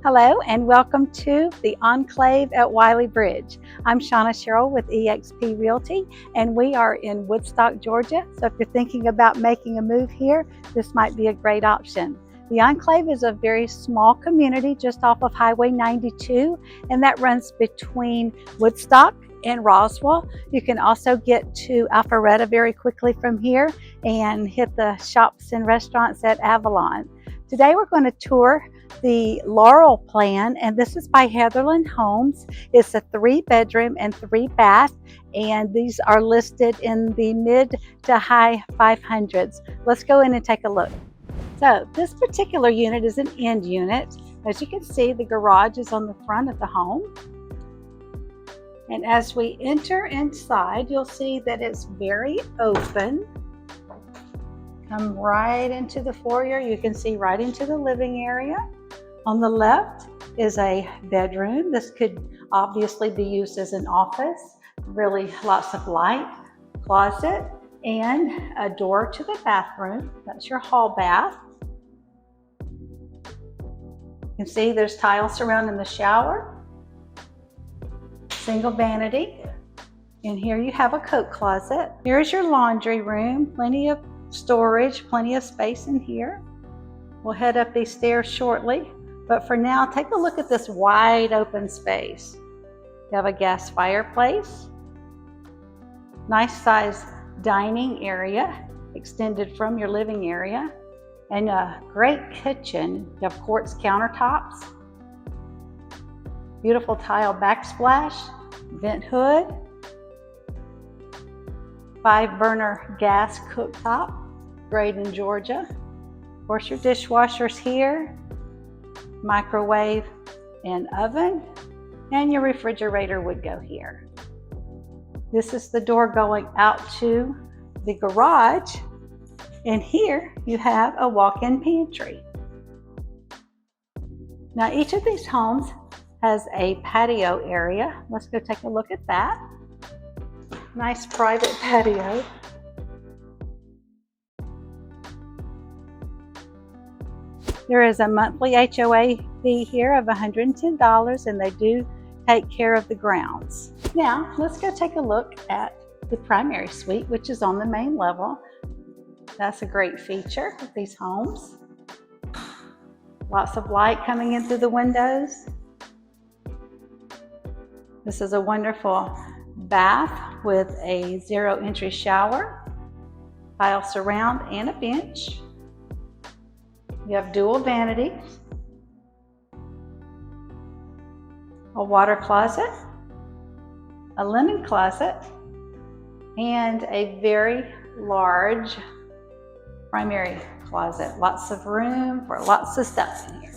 Hello and welcome to the Enclave at Wiley Bridge. I'm Shonna with eXp Realty and we are in Woodstock, Georgia. So if you're thinking about making a move here, this might be a great option. The Enclave is a very small community just off of Highway 92, and that runs between Woodstock and Roswell. You can also get to Alpharetta very quickly from here and hit the shops and restaurants at Avalon. Today we're going to tour the Laurel Plan, and this is by Heatherland Homes. It's a 3-bedroom and 3-bath, and these are listed in the mid to high 500s. Let's go in and take a look. So this particular unit is an end unit. As you can see, the garage is on the front of the home. And as we enter inside, you'll see that it's very open. Come right into the foyer. You can see right into the living area. On the left is a bedroom. This could obviously be used as an office. Really lots of light. Closet and a door to the bathroom. That's your hall bath. You can see there's tile surrounding the shower. Single vanity. And here you have a coat closet. Here's your laundry room. Plenty of storage, plenty of space in here. We'll head up these stairs shortly. But for now, take a look at this wide open space. You have a gas fireplace. Nice size dining area extended from your living area. And a great kitchen. You have quartz countertops. Beautiful tile backsplash. Vent hood. 5-burner gas cooktop. Great in Georgia. Of course, your dishwasher's here. Microwave and oven, and your refrigerator would go here. This is the door going out to the garage, and here you have a walk-in pantry. Now each of these homes has a patio area. Let's go take a look at that. Nice private patio. There is a monthly HOA fee here of $110, and they do take care of the grounds. Now, let's go take a look at the primary suite, which is on the main level. That's a great feature of these homes. Lots of light coming in through the windows. This is a wonderful bath with a 0-entry shower, tile surround, and a bench. You have dual vanities, a water closet, a linen closet, and a very large primary closet. Lots of room for lots of stuff in here.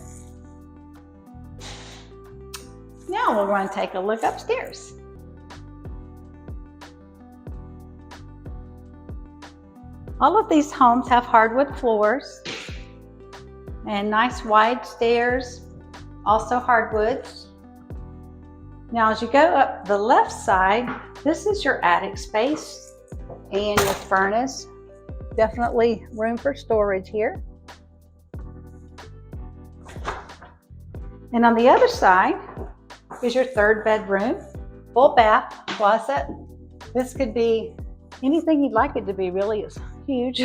Now we're going to take a look upstairs. All of these homes have hardwood floors and nice wide stairs, also hardwoods. Now as you go up the left side, this is your attic space and your furnace. Definitely room for storage here. And on the other side is your 3rd bedroom, full bath, closet. This could be anything you'd like it to be, really. It's huge.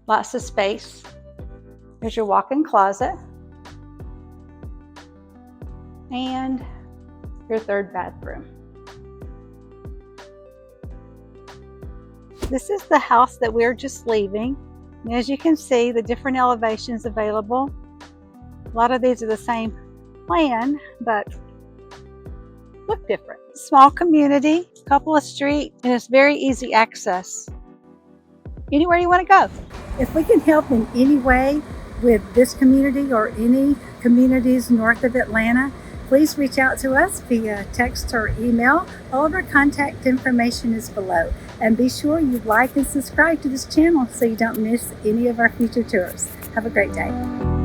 Lots of space. There's your walk-in closet and your 3rd bathroom. This is the house that we're just leaving. And as you can see, the different elevations available. A lot of these are the same plan, but look different. Small community, couple of streets, and it's very easy access. Anywhere you want to go. If we can help in any way with this community or any communities north of Atlanta, please reach out to us via text or email. All of our contact information is below. And be sure you like and subscribe to this channel so you don't miss any of our future tours. Have a great day.